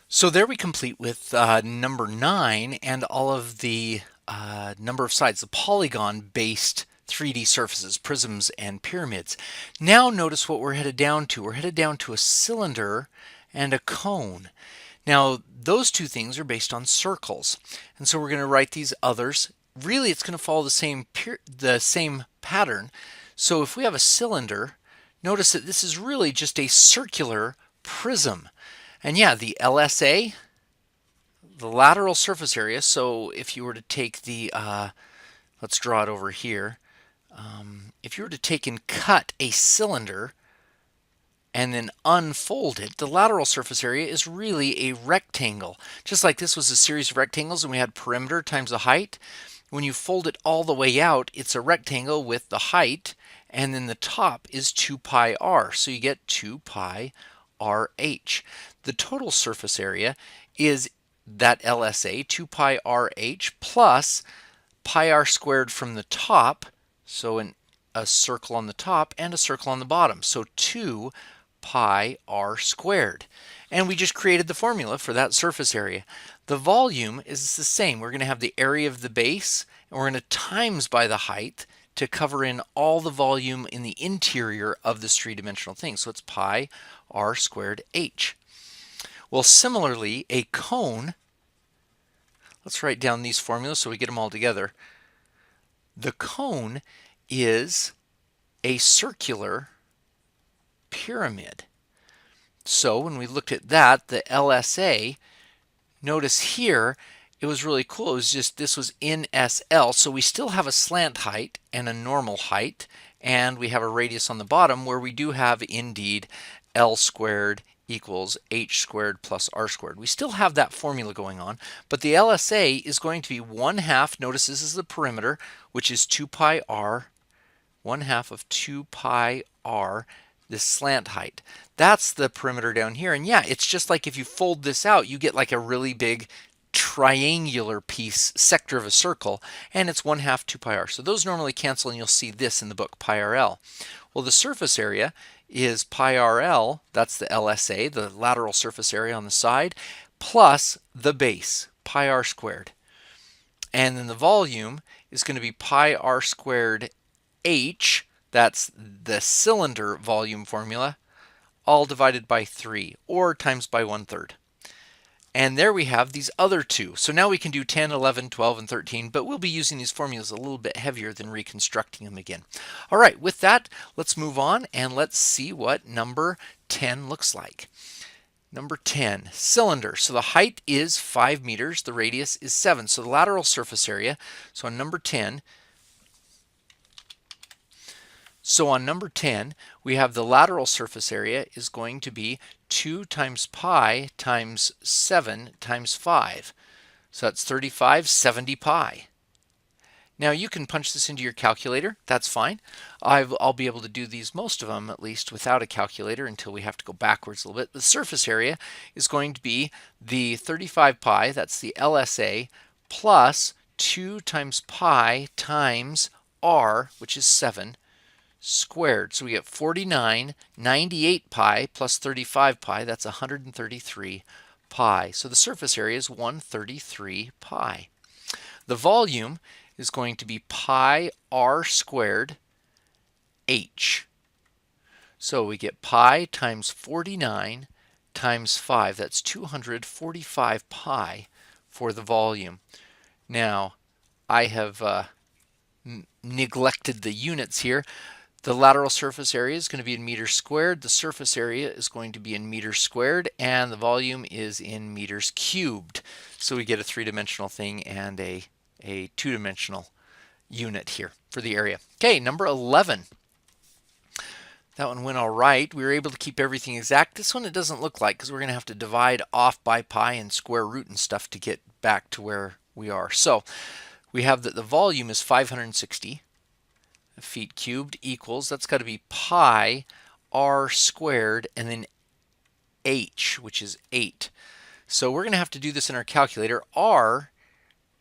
So there we complete with number 9 and all of the number of sides, the polygon-based 3D surfaces, prisms, and pyramids. Now notice what we're headed down to. We're headed down to a cylinder and a cone. Now those two things are based on circles, and so we're going to write these others. Really, it's going to follow the same pattern. So if we have a cylinder, notice that this is really just a circular prism. And yeah, the LSA, the lateral surface area, so if you were to take let's draw it over here. If you were to take and cut a cylinder and then unfold it, the lateral surface area is really a rectangle. Just like this was a series of rectangles and we had perimeter times the height. When you fold it all the way out, it's a rectangle with the height, and then the top is 2 pi r. So you get 2 pi RH. The total surface area is that LSA, 2 pi RH, plus pi r squared from the top, so a circle on the top and a circle on the bottom. So 2 pi r squared. And we just created the formula for that surface area. The volume is the same. We're going to have the area of the base, and we're going to times by the height to cover in all the volume in the interior of this three-dimensional thing. So it's pi r squared h. Well, similarly, a cone, let's write down these formulas so we get them all together. The cone is a circular pyramid. So when we looked at that, the LSA, notice here, it was really cool. It was just, this was in SL, so we still have a slant height and a normal height, and we have a radius on the bottom where we do have indeed L squared equals h squared plus r squared. We still have that formula going on, but the LSA is going to be 1/2, notice this is the perimeter, which is 2 pi r, 1/2 of 2 pi r, this slant height. That's the perimeter down here. And yeah, it's just like if you fold this out, you get like a really big triangular piece, sector of a circle, and it's 1/2 2 pi r. So those normally cancel, and you'll see this in the book, pi rl. Well, the surface area is pi rl, that's the LSA, the lateral surface area on the side, plus the base, pi r squared. And then the volume is going to be pi r squared h, that's the cylinder volume formula, all divided by 3, or times by 1/3. And there we have these other two. So now we can do 10, 11, 12, and 13, but we'll be using these formulas a little bit heavier than reconstructing them again. All right, with that, let's move on and let's see what number 10 looks like. Number 10, cylinder. So the height is 5 meters, the radius is 7. So the lateral surface area, so on number 10, we have the lateral surface area is going to be 2 times pi times 7 times 5. So that's 35, 70 pi. Now you can punch this into your calculator. That's fine. I'll be able to do these, most of them at least, without a calculator until we have to go backwards a little bit. The surface area is going to be the 35 pi, that's the LSA, plus 2 times pi times r, which is 7, squared. So we get 49, 98 pi plus 35 pi, that's 133 pi. So the surface area is 133 pi. The volume is going to be pi r squared h. So we get pi times 49 times 5, that's 245 pi for the volume. Now, I have neglected the units here. The lateral surface area is going to be in meters squared, the surface area is going to be in meters squared, and the volume is in meters cubed. So we get a three-dimensional thing and a two-dimensional unit here for the area. Okay, number 11. That one went all right. We were able to keep everything exact. This one it doesn't look like, because we're going to have to divide off by pi and square root and stuff to get back to where we are. So we have that the volume is 560 feet cubed equals, that's got to be pi r squared and then h, which is 8. So we're going to have to do this in our calculator. R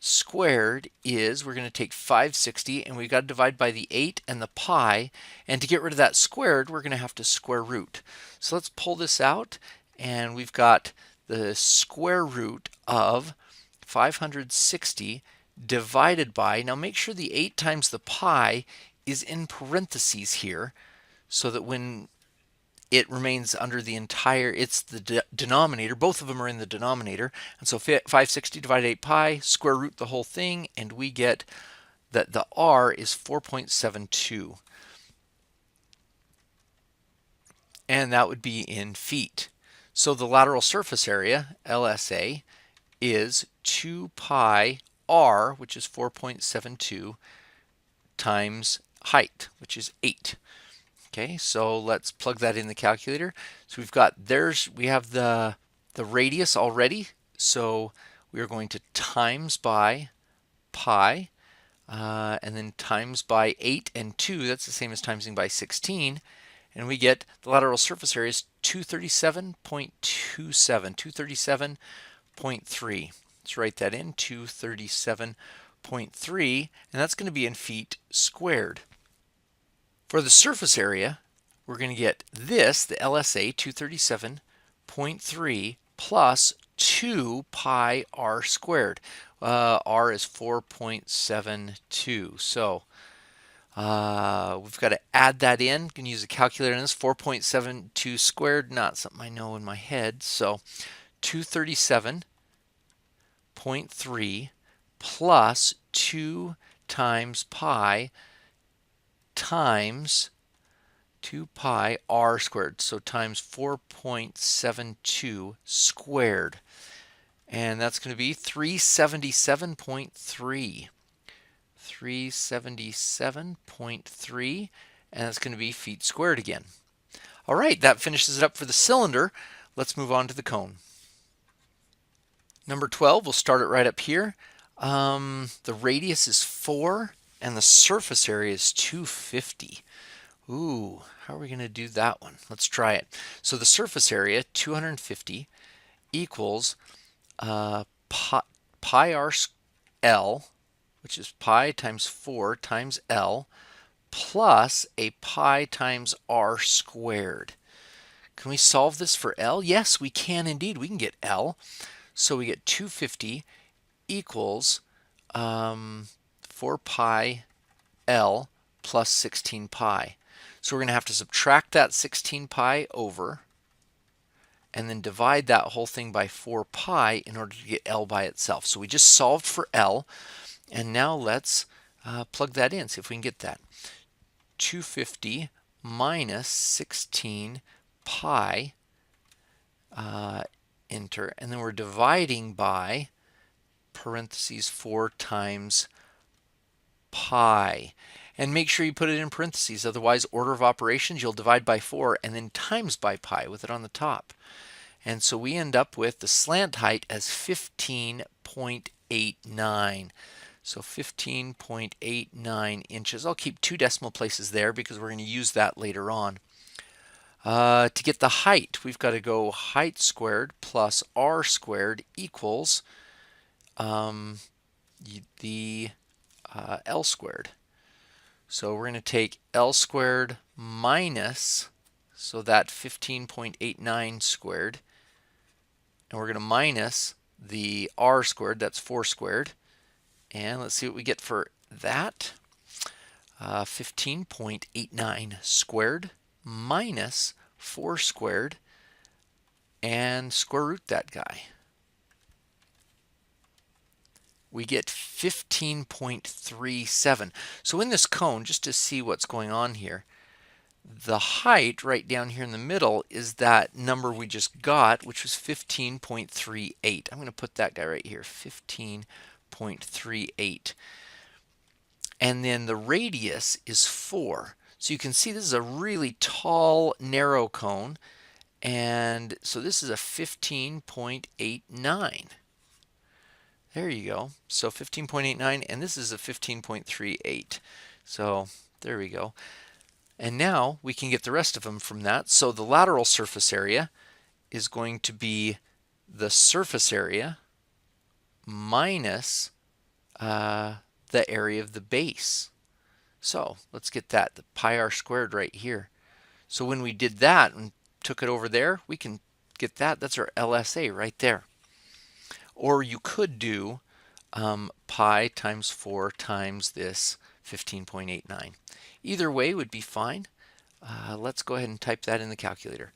squared is, we're going to take 560 and we've got to divide by the 8 and the pi, and to get rid of that squared we're going to have to square root. So let's pull this out, and we've got the square root of 560 divided by, now make sure the 8 times the pi is in parentheses here, so that when it remains under the entire, it's the denominator, both of them are in the denominator, and so 560 divided 8 pi, square root the whole thing, and we get that the r is 4.72. And that would be in feet. So the lateral surface area, LSA, is 2 pi r, which is 4.72, times height, which is 8. Okay, so let's plug that in the calculator. So we have the radius already, so we are going to times by pi, and then times by 8 and 2, that's the same as timesing by 16, and we get the lateral surface area is 237.27, 237.3. Let's write that in, 237.3, and that's going to be in feet squared. For the surface area, we're going to get this, the LSA, 237.3 plus 2 pi r squared. R is 4.72. So we've got to add that in. You can use a calculator on this. 4.72 squared, not something I know in my head. So 237.3 plus 2 times pi times 2 pi r squared, so times 4.72 squared. And that's going to be 377.3. 377.3, and that's going to be feet squared again. All right, that finishes it up for the cylinder. Let's move on to the cone. Number 12, we'll start it right up here. The radius is 4, and the surface area is 250. Ooh, how are we going to do that one? Let's try it. So the surface area, 250, equals pi r L, which is pi times 4 times L, plus a pi times r squared. Can we solve this for L? Yes, we can indeed. We can get L. So we get 250 equals 4 pi L plus 16 pi. So we're going to have to subtract that 16 pi over and then divide that whole thing by 4 pi in order to get L by itself. So we just solved for L, and now let's plug that in, see if we can get that. 250 minus 16 pi, enter, and then we're dividing by parentheses 4 times pi. And make sure you put it in parentheses, otherwise order of operations, you'll divide by 4 and then times by pi with it on the top. And so we end up with the slant height as 15.89. So 15.89 inches. I'll keep 2 decimal places there because we're going to use that later on. To get the height, we've got to go height squared plus r squared equals the L squared. So we're going to take L squared minus, so that 15.89 squared, and we're going to minus the r squared, that's 4 squared, and let's see what we get for that. 15.89 squared minus 4 squared, and square root that guy. We get 15.37. So in this cone, just to see what's going on here, the height right down here in the middle is that number we just got, which was 15.38. I'm going to put that guy right here, 15.38. And then the radius is 4. So you can see this is a really tall, narrow cone. And so this is a 15.89. There you go. So 15.89, and this is a 15.38. So there we go. And now we can get the rest of them from that. So the lateral surface area is going to be the surface area minus the area of the base. So let's get that, the pi r squared right here. So when we did that and took it over there, we can get that? That's our LSA right there. Or you could do pi times 4 times this 15.89. Either way would be fine. Let's go ahead and type that in the calculator.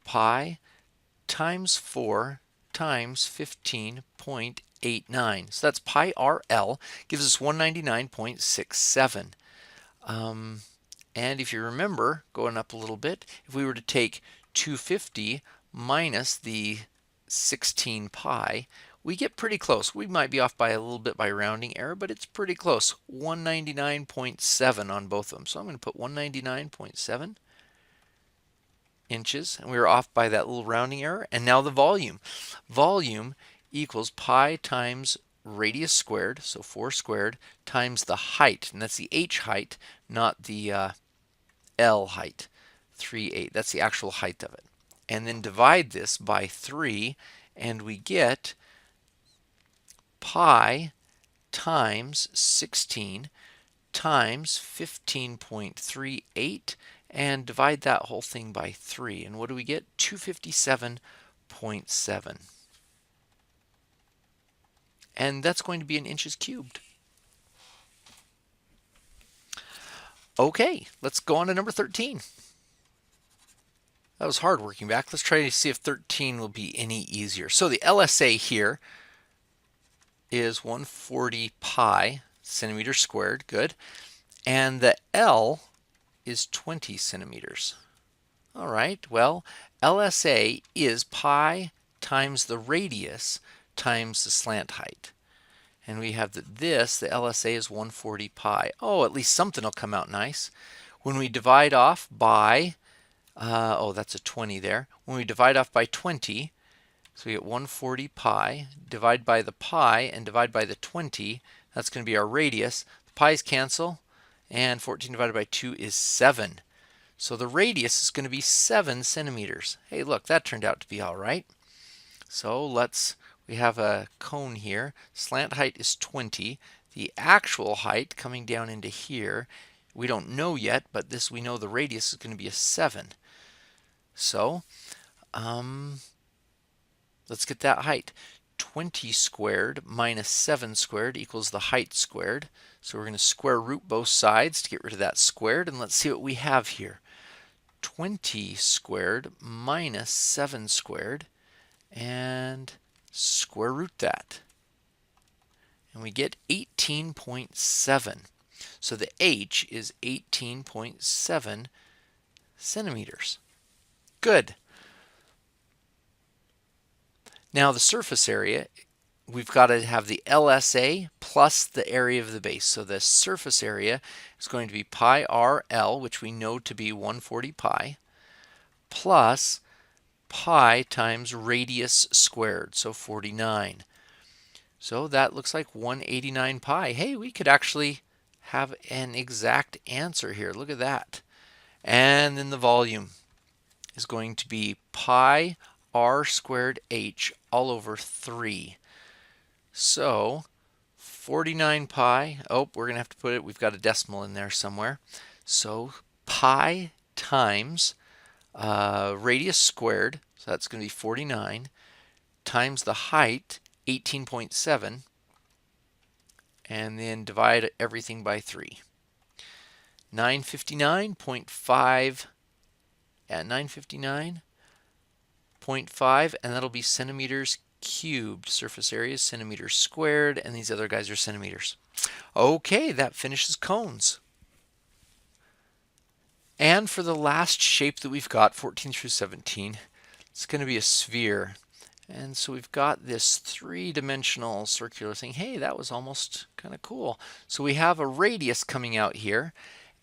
Pi times 4 times 15.89. So that's pi RL, gives us 199.67. And if you remember, going up a little bit, if we were to take 250 minus the 16 pi, we get pretty close. We might be off by a little bit by rounding error, but it's pretty close. 199.7 on both of them. So I'm going to put 199.7 inches, and we were off by that little rounding error. And now the volume. Volume equals pi times radius squared, so 4 squared, times the height, and that's the h height, not the L height, 3/8. That's the actual height of it. And then divide this by 3, and we get pi times 16 times 15.38, and divide that whole thing by 3. And what do we get? 257.7. And that's going to be in inches cubed. Okay, let's go on to number 13. That was hard working back. Let's try to see if 13 will be any easier. So the LSA here is 140 pi centimeters squared. Good. And the L is 20 centimeters. All right, well, LSA is pi times the radius times the slant height. And we have that this, the LSA is 140 pi. Oh, at least something will come out nice. When we divide off by, oh, that's a 20 there. When we divide off by 20, so we get 140 pi, divide by the pi and divide by the 20, that's going to be our radius. The pi's cancel, and 14 divided by 2 is 7. So the radius is going to be 7 centimeters. Hey, look, that turned out to be all right. So we have a cone here. Slant height is 20. The actual height coming down into here, we don't know yet, but we know the radius is going to be a 7. So let's get that height. 20 squared minus 7 squared equals the height squared. So we're going to square root both sides to get rid of that squared, and let's see what we have here. 20 squared minus 7 squared, and square root that. And we get 18.7. So the h is 18.7 centimeters. Good. Now the surface area, we've got to have the LSA plus the area of the base. So the surface area is going to be pi RL, which we know to be 140 pi, plus pi times radius squared, so 49. So that looks like 189 pi. Hey, we could actually have an exact answer here. Look at that. And then the volume is going to be pi r squared h all over 3. So 49 pi, oh, we're going to have to put it, we've got a decimal in there somewhere. So pi times radius squared, so that's going to be 49, times the height, 18.7, and then divide everything by 3. 959.5, yeah, 959.5, and that'll be centimeters cubed. Surface area is centimeters squared, and these other guys are centimeters. Okay, that finishes cones. And for the last shape that we've got, 14 through 17, it's going to be a sphere. And so we've got this three-dimensional circular thing. Hey, that was almost kind of cool. So we have a radius coming out here.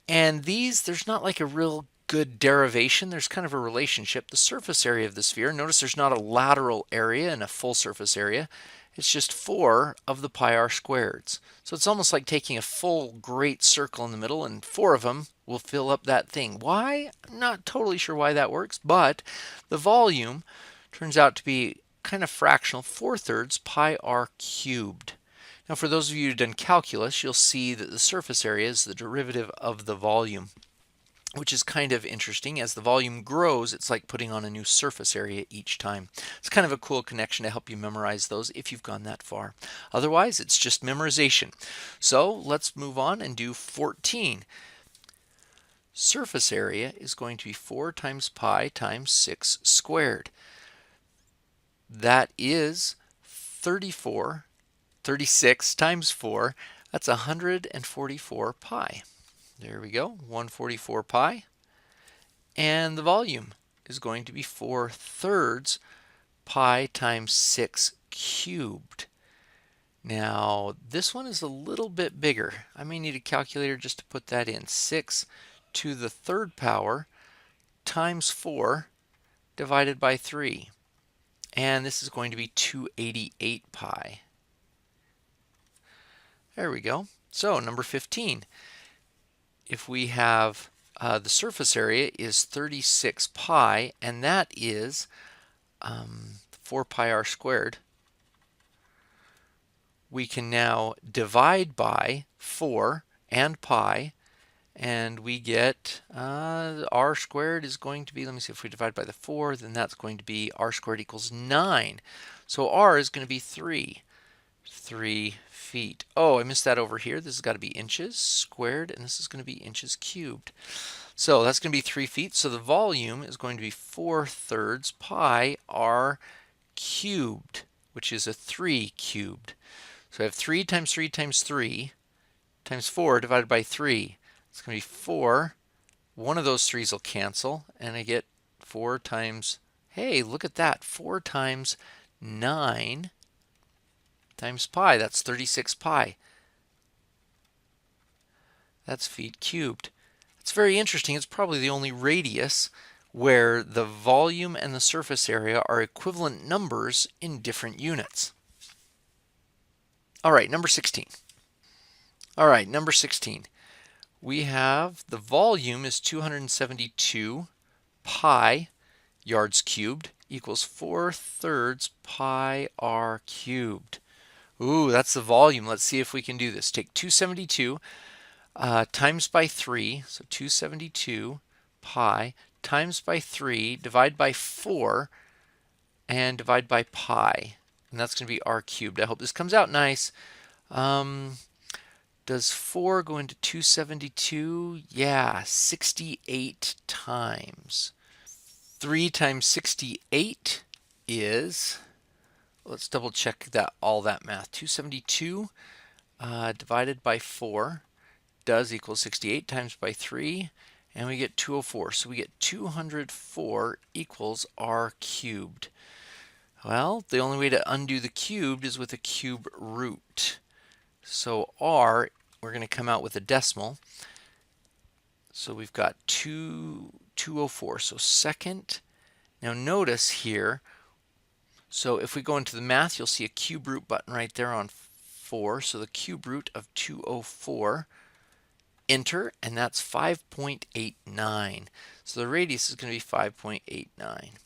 And these, there's not like a real good derivation. There's kind of a relationship. The surface area of the sphere, notice there's not a lateral area and a full surface area. It's just 4 of the pi r squareds. So it's almost like taking a full great circle in the middle, and 4 of them will fill up that thing. Why? I'm not totally sure why that works, but the volume turns out to be kind of fractional, 4/3 pi r cubed. Now for those of you who've done calculus, you'll see that the surface area is the derivative of the volume. which is kind of interesting. As the volume grows, it's like putting on a new surface area each time. It's kind of a cool connection to help you memorize those if you've gone that far. Otherwise, it's just memorization. So let's move on and do 14. Surface area is going to be 4 times pi times 6 squared. That is 36 times 4. That's 144 pi. There we go, 144 pi. And the volume is going to be 4/3 pi times 6 cubed. Now, this one is a little bit bigger. I may need a calculator just to put that in. 6 to the 3rd power times 4 divided by 3. And this is going to be 288 pi. There we go. So, number 15. If we have the surface area is 36 pi, and that is 4 pi r squared, we can now divide by 4 and pi, and we get r squared is going to be, let me see, if we divide by the 4, then that's going to be r squared equals 9. So r is going to be 3 feet. Oh, I missed that over here. This has got to be inches squared, and this is going to be inches cubed. So that's going to be 3 feet. So the volume is going to be 4/3 pi r cubed, which is a 3 cubed. So I have 3 times 3 times 3 times 4 divided by 3. It's going to be 4. One of those 3's will cancel, and I get 4 times, hey, look at that, 4 times 9 times pi. That's 36 pi. That's feet cubed. It's very interesting. It's probably the only radius where the volume and the surface area are equivalent numbers in different units. All right, number 16. All right, number 16. We have the volume is 272 pi yards cubed equals 4/3 pi r cubed. Ooh, that's the volume. Let's see if we can do this. Take 272 times by 3, so 272 pi times by 3, divide by 4, and divide by pi. And that's going to be r cubed. I hope this comes out nice. Does 4 go into 272? Yeah, 68 times. 3 times 68 is, let's double check that all that math. 272 divided by 4 does equal 68 times by 3, and we get 204. So we get 204 equals r cubed. Well, the only way to undo the cubed is with a cube root. So r, we're going to come out with a decimal. So we've got 204. So second. Now notice here, so if we go into the math, you'll see a cube root button right there on 4. So the cube root of 204. Enter, and that's 5.89. So the radius is going to be 5.89.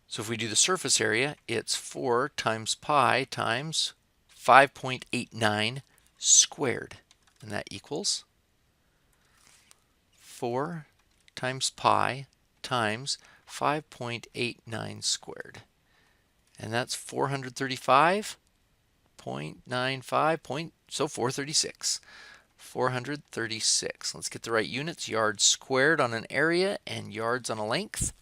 So if we do the surface area, it's 4 times pi times 5.89 squared. And that equals 4 times pi times 5.89 squared. And that's 435.95, so 436. 436. Let's get the right units. Yards squared on an area and yards on a length.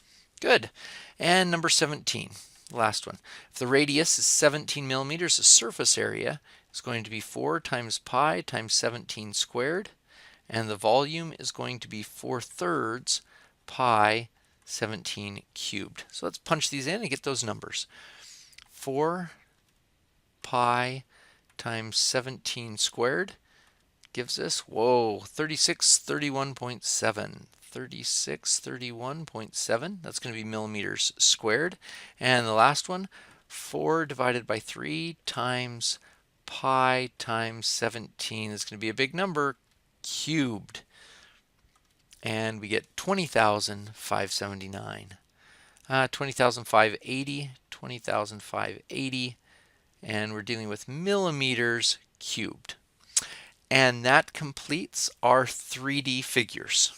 Good. And number 17, last one. If the radius is 17 millimeters, the surface area is going to be 4 times pi times 17 squared, and the volume is going to be 4/3 pi 17 cubed. So let's punch these in and get those numbers. 4 pi times 17 squared gives us, whoa, 3631.7. 3631.7. That's going to be millimeters squared. And the last one, 4 divided by 3 times pi times 17. It's going to be a big number, cubed. And we get 20,579. 20,580, 20,580. And we're dealing with millimeters cubed. And that completes our 3D figures.